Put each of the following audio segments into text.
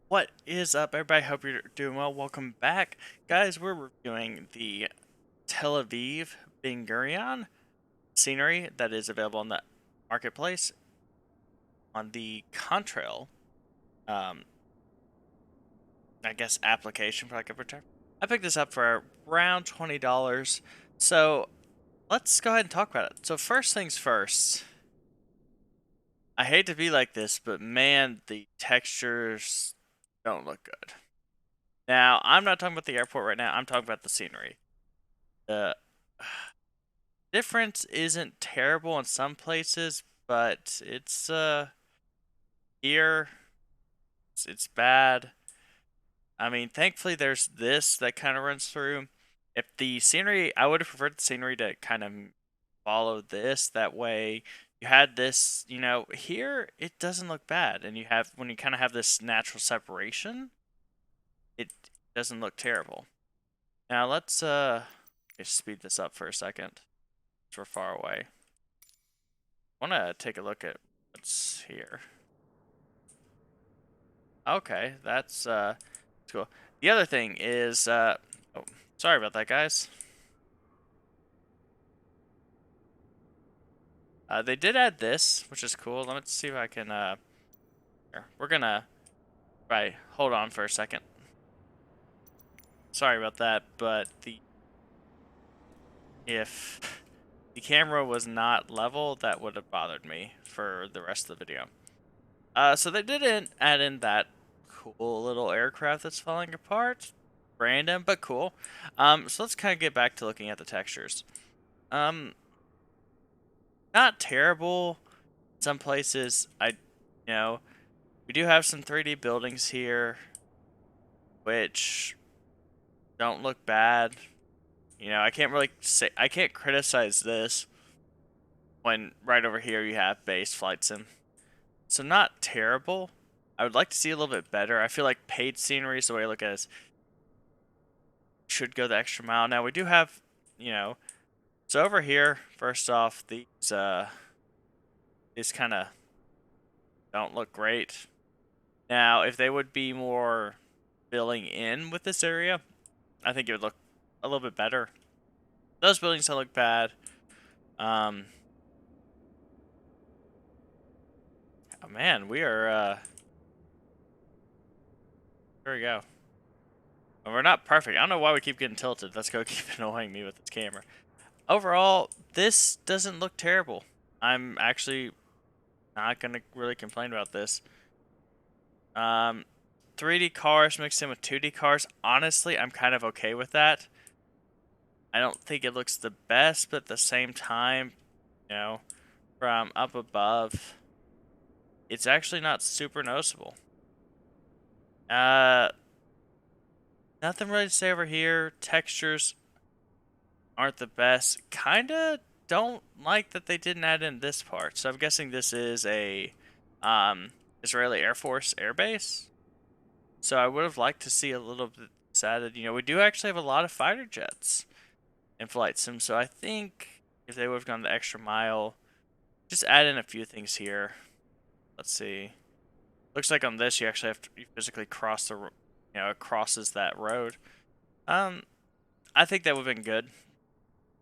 What is up, everybody? Hope you're doing well. Welcome back. Guys, we're reviewing the Tel Aviv Gurion scenery that is available on the marketplace on the Contrail, um, I guess, application for like a return. I picked this up for around $20. So let's go ahead and talk about it. So, first things first, I hate to be like this, but man, the textures don't look good. Now, I'm not talking about the airport right now, I'm talking about the scenery. The difference isn't terrible in some places, but it's here it's bad. I mean, thankfully there's this that kind of runs through. If the scenery, I would have preferred the scenery to kind of follow this. That way, you had this, here it doesn't look bad, and you have when you kind of have this natural separation, it doesn't look terrible. Now let's speed this up for a second. We're far away. I want to take a look at what's here. Okay, that's cool. The other thing is oh, sorry about that, guys. They did add this, which is cool. Let's see if I can here. We're gonna right, hold on for a second. Sorry about that, but the if the camera was not level, that would have bothered me for the rest of the video. So they did add in that cool little aircraft that's falling apart. Random, but cool. So let's kind of get back to looking at the textures. Um, Not terrible. Some places, we do have some 3D buildings here, which don't look bad. I can't really say, I can't criticize this when right over here you have base flight sim. So not terrible. I would like to see a little bit better. I feel like paid scenery is the way I look at it. Should go the extra mile. Now we do have, so over here, first off, these kind of don't look great. Now, if they would be more filling in with this area, I think it would look a little bit better. Those buildings don't look bad. Oh man, we are here we go. Well, we're not perfect. I don't know why we keep getting tilted. Let's go keep annoying me with this camera. Overall, this doesn't look terrible. I'm actually not gonna really complain about this. 3D cars mixed in with 2D cars. Honestly, I'm kind of okay with that. I don't think it looks the best, but at the same time, from up above, it's actually not super noticeable. Uh, Nothing really to say over here. Textures aren't the best. Kinda don't like that they didn't add in this part. So I'm guessing this is a Israeli Air Force airbase. So I would have liked to see a little bit added. We do actually have a lot of fighter jets in Flight Sim, so I think if they would have gone the extra mile, just add in a few things here. Let's see. Looks like on this you actually have to physically cross it crosses that road. I think that would have been good.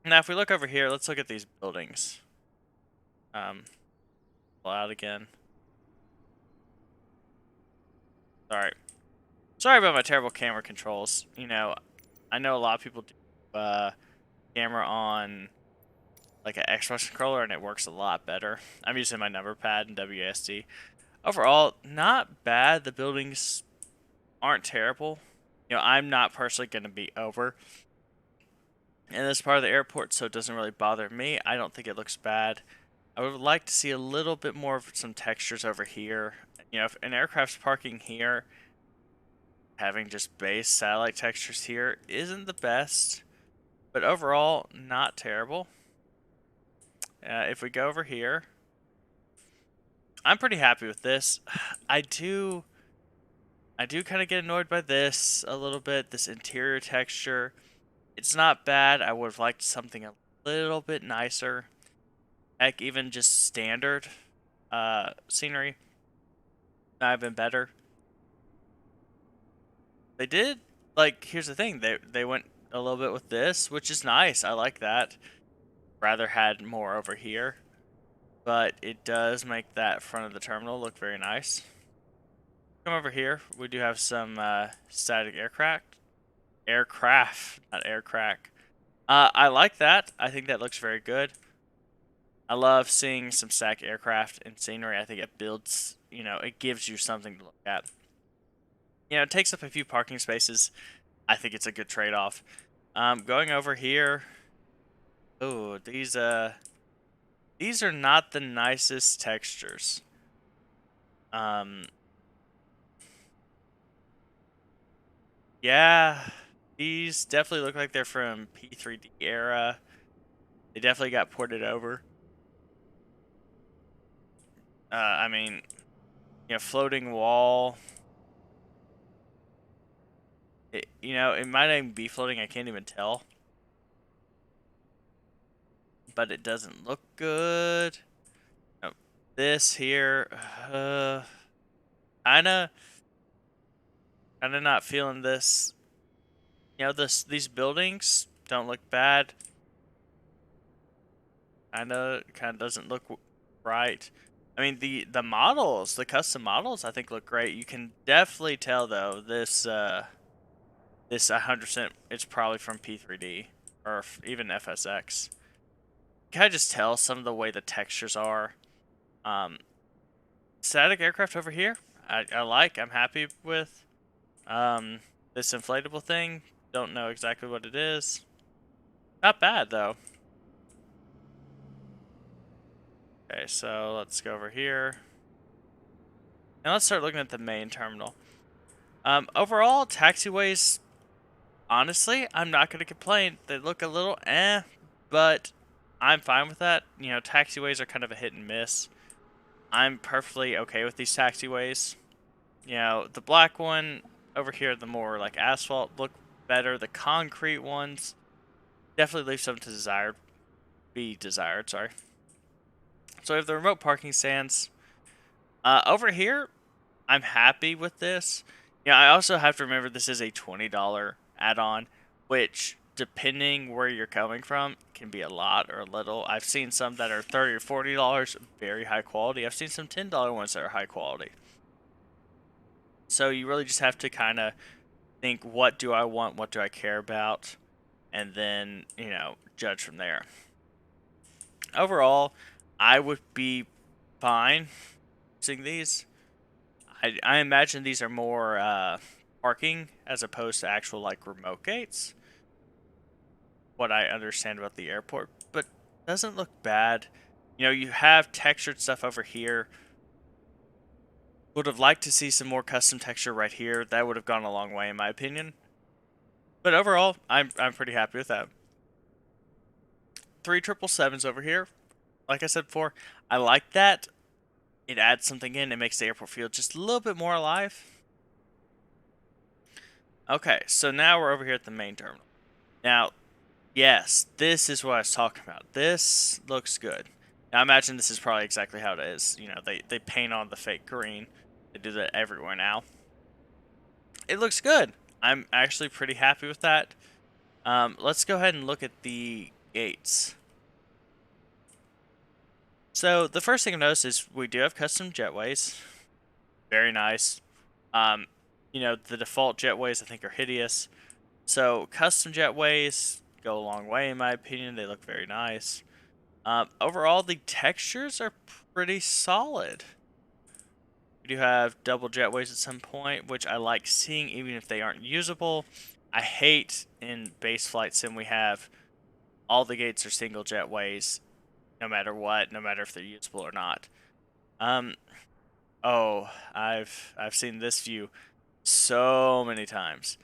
Now, if we look over here, let's look at these buildings. Pull out again. Sorry about my terrible camera controls. I know a lot of people do camera on like an Xbox controller, and it works a lot better. I'm using my number pad and WASD. Overall, not bad. The buildings aren't terrible. I'm not personally going to be over in this part of the airport, so it doesn't really bother me. I don't think it looks bad. I would like to see a little bit more of some textures over here. If an aircraft's parking here, having just base satellite textures here isn't the best, but overall, not terrible. If we go over here, I'm pretty happy with this. I do kind of get annoyed by this a little bit, this interior texture. It's not bad. I would have liked something a little bit nicer. Heck, even just standard scenery might have been better. They did, like, here's the thing, they went a little bit with this, which is nice. I like that. Rather had more over here, but it does make that front of the terminal look very nice. Come over here. We do have some static aircraft, not aircraft. I like that. I think that looks very good. I love seeing some static aircraft and scenery. I think it builds, it gives you something to look at. It takes up a few parking spaces. I think it's a good trade-off. Going over here. Oh, these are not the nicest textures. Yeah, these definitely look like they're from P3D era. They definitely got ported over. I mean, floating wall. It might even be floating. I can't even tell. But it doesn't look good. Oh, this here, kinda not feeling this. These buildings don't look bad. Kind of doesn't look right. I mean, the models, the custom models, I think look great. You can definitely tell though this 100%, it's probably from P3D or even FSX. Can I just tell some of the way the textures are? Static aircraft over here, I like. I'm happy with. This inflatable thing, don't know exactly what it is. Not bad though. Okay, so let's go over here. And let's start looking at the main terminal. Overall, taxiways, honestly, I'm not going to complain. They look a little but I'm fine with that. Taxiways are kind of a hit and miss. I'm perfectly okay with these taxiways. The black one over here, the more like asphalt, look better. The concrete ones definitely leave some to be desired, sorry. So we have the remote parking stands. Over here, I'm happy with this. I also have to remember this is a $20 add-on, which, depending where you're coming from, can be a lot or a little. I've seen some that are $30 or $40, very high quality. I've seen some $10 ones that are high quality. So you really just have to kind of think, what do I want? What do I care about? And then, judge from there. Overall, I would be fine using these. I imagine these are more parking as opposed to actual like remote gates. What I understand about the airport, but doesn't look bad. You have textured stuff over here. Would have liked to see some more custom texture right here. That would have gone a long way in my opinion. But overall, I'm pretty happy with that. 777s over here. Like I said before, I like that. It adds something in. It makes the airport feel just a little bit more alive. Okay, so now we're over here at the main terminal. Now, yes, this is what I was talking about. This looks good. Now, I imagine this is probably exactly how it is. They paint on the fake green. They do that everywhere now. It looks good. I'm actually pretty happy with that. Let's go ahead and look at the gates. So, the first thing I've noticed is we do have custom jetways. Very nice. The default jetways I think are hideous. So, custom jetways go a long way in my opinion. They look very nice. Overall, the textures are pretty solid. We do have double jetways at some point, which I like seeing even if they aren't usable. I hate in base flight sim we have all the gates are single jetways, no matter what, no matter if they're usable or not. Oh, I've seen this view so many times.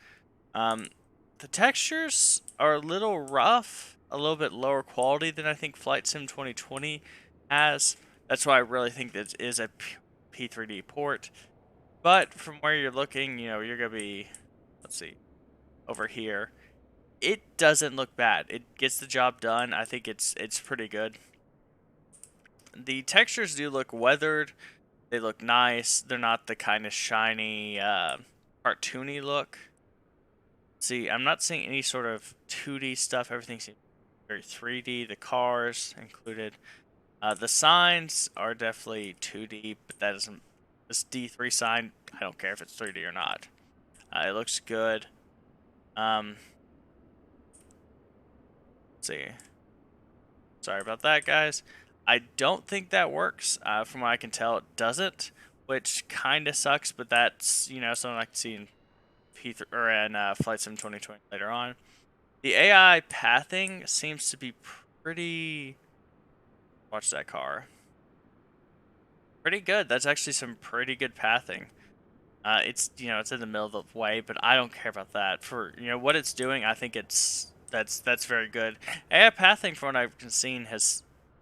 The textures are a little rough, a little bit lower quality than I think Flight Sim 2020 has. That's why I really think that is a P3D port. But from where you're looking, you're going to be, let's see, over here. It doesn't look bad. It gets the job done. I think it's pretty good. The textures do look weathered. They look nice. They're not the kind of shiny, cartoony look See, I'm not seeing any sort of 2D stuff. Everything seems very 3D. The cars included. The signs are definitely 2D, but that isn't. This D3 sign, I don't care if it's 3D or not. It looks good. Let's see. Sorry about that, guys. I don't think that works. From what I can tell, it doesn't, which kind of sucks. But that's something I can see in P3 or in Flight Sim 2020 later on. The AI pathing seems to be pretty. Watch that car. Pretty good. That's actually some pretty good pathing. It's in the middle of the way, but I don't care about that. For what it's doing, I think that's very good. AI pathing, from what I've seen, has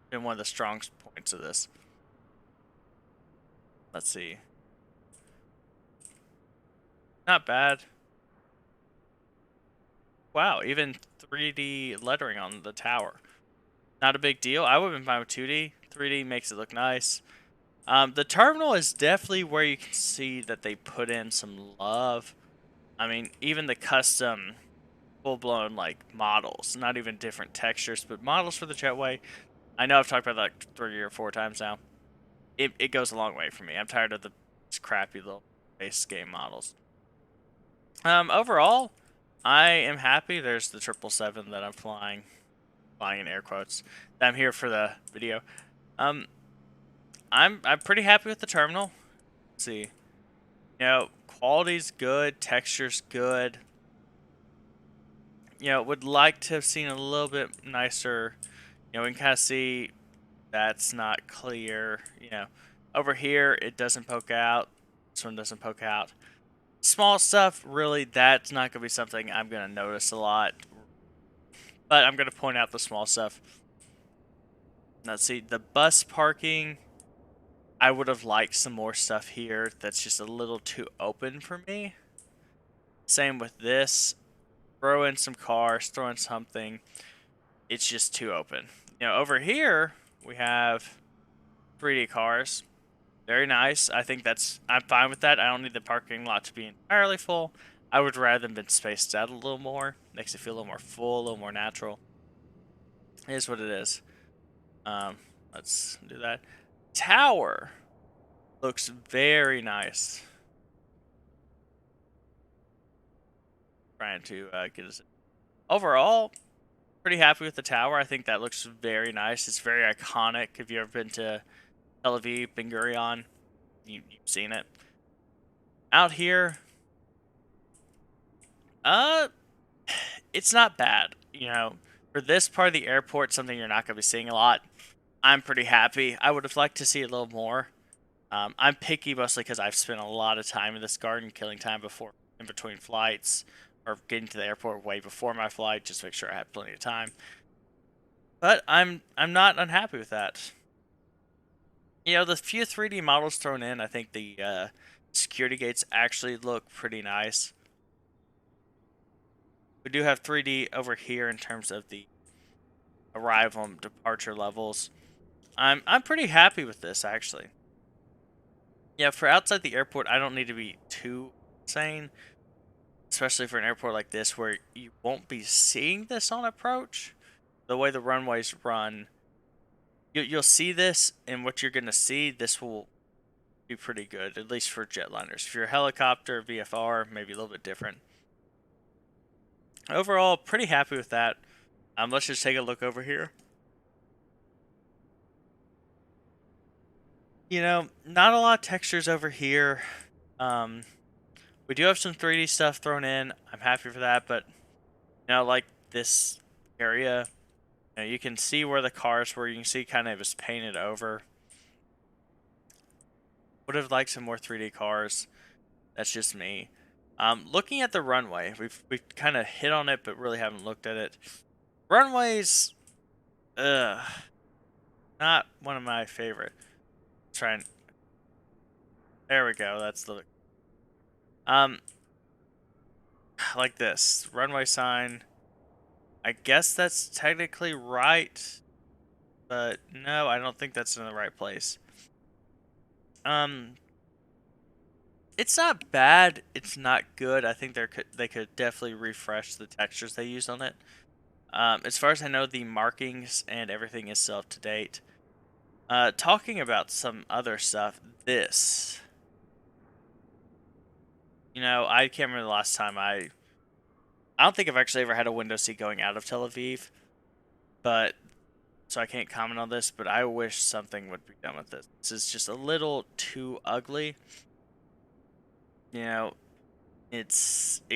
been one of the strong points of this. Let's see. Not bad. Wow, even 3D lettering on the tower. Not a big deal. I would have been fine with 2D. 3D makes it look nice. The terminal is definitely where you can see that they put in some love. I mean, even the custom full-blown like models, not even different textures, but models for the jetway. I know I've talked about that like 3 or 4 times now. It goes a long way for me. I'm tired of the crappy little base game models. Overall, I am happy. There's the 777 that I'm flying in air quotes. I'm here for the video. I'm pretty happy with the terminal. Let's see. Quality's good, texture's good. Would like to have seen a little bit nicer. We can kind of see that's not clear. Over here it doesn't poke out. This one doesn't poke out. Small stuff, really, that's not going to be something I'm going to notice a lot. But I'm going to point out the small stuff. Let's see, the bus parking. I would have liked some more stuff here that's just a little too open for me. Same with this. Throw in some cars, throw in something. It's just too open. Over here, we have 3D cars. Very nice. I think I'm fine with that. I don't need the parking lot to be entirely full. I would rather them been spaced out a little more. Makes it feel a little more full, a little more natural. It is what it is. Let's do that. Tower looks very nice. Trying to get us. Overall, pretty happy with the tower. I think that looks very nice. It's very iconic. If you've ever been to Tel Aviv, Gurion, you've seen it. Out here, it's not bad. For this part of the airport, something you're not going to be seeing a lot. I'm pretty happy. I would have liked to see a little more. I'm picky mostly because I've spent a lot of time in this garden, killing time in between flights, or getting to the airport way before my flight, just to make sure I had plenty of time. But I'm not unhappy with that. The few 3D models thrown in, I think the security gates actually look pretty nice. We do have 3D over here in terms of the arrival and departure levels. I'm pretty happy with this, actually. Yeah, for outside the airport, I don't need to be too insane, especially for an airport like this where you won't be seeing this on approach. The way the runways run, you'll see this, and what you're going to see, this will be pretty good, at least for jetliners. If you're a helicopter, VFR, maybe a little bit different. Overall, pretty happy with that. Let's just take a look over here. Not a lot of textures over here. We do have some 3D stuff thrown in. I'm happy for that, but like this area, you can see where the cars were. You can see kind of it was painted over. Would have liked some more 3D cars. That's just me. Looking at the runway, we've kind of hit on it, but really haven't looked at it. Runways, not one of my favorite. Trying. There we go. That's the. Like this runway sign. I guess that's technically right, but no, I don't think that's in the right place. it's not bad. It's not good. I think they could definitely refresh the textures they use on it. As far as I know, the markings and everything is still up to date. Talking about some other stuff, this. I can't remember the last time I don't think I've actually ever had a window seat going out of Tel Aviv, but so I can't comment on this, but I wish something would be done with this. This is just a little too ugly. You know, it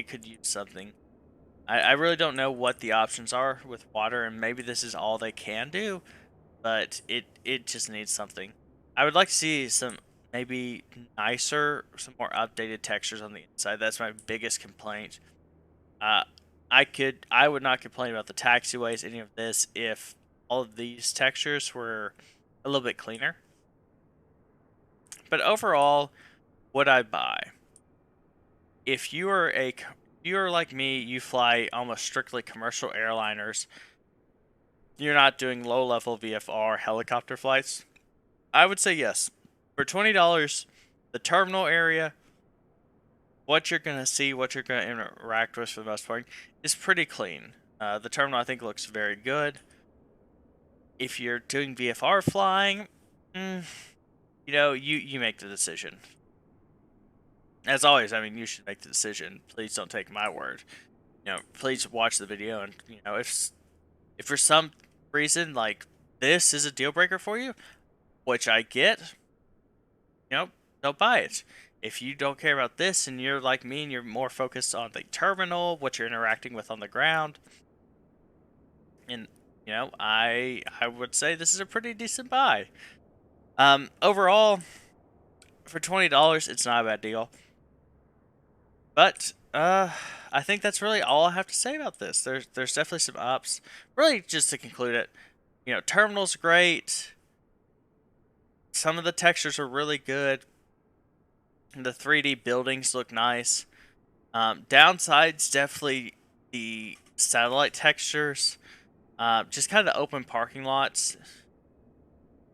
could use something. I really don't know what the options are with water, and maybe this is all they can do, but it just needs something. I would like to see some maybe nicer, some more updated textures on the inside. That's my biggest complaint. Uh, I would not complain about the taxiways, any of this, if all of these textures were a little bit cleaner. But overall, would I buy? If you're like me, you fly almost strictly commercial airliners. You're not doing low-level VFR helicopter flights. I would say yes. For $20, the terminal area, what you're gonna see, what you're gonna interact with for the most part, is pretty clean. The terminal I think looks very good. If you're doing VFR flying, you make the decision. As always, I mean, you should make the decision. Please don't take my word. Please watch the video, and if for some reason like this is a deal breaker for you, which I get, don't buy it. If you don't care about this and you're like me and you're more focused on the terminal, what you're interacting with on the ground, and I would say this is a pretty decent buy. Overall, for $20, it's not a bad deal. But I think that's really all I have to say about this. There's definitely some ups. Really, just to conclude it, terminal's great. Some of the textures are really good. The 3D buildings look nice. Downsides definitely the satellite textures. Just kind of the open parking lots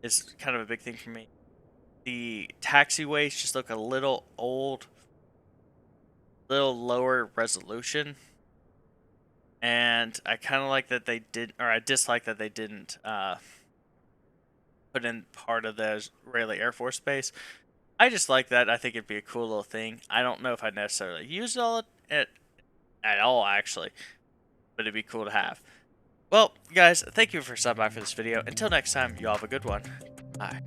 is kind of a big thing for me. The taxiways just look a little old, little lower resolution, and I kind of like that they did, or I dislike that they didn't put in part of the Israeli Air Force Base. I just like that. I think it'd be a cool little thing. I don't know if I'd necessarily use it at all, actually, but it'd be cool to have. Well, guys, thank you for stopping by for this video. Until next time, you all have a good one. Bye.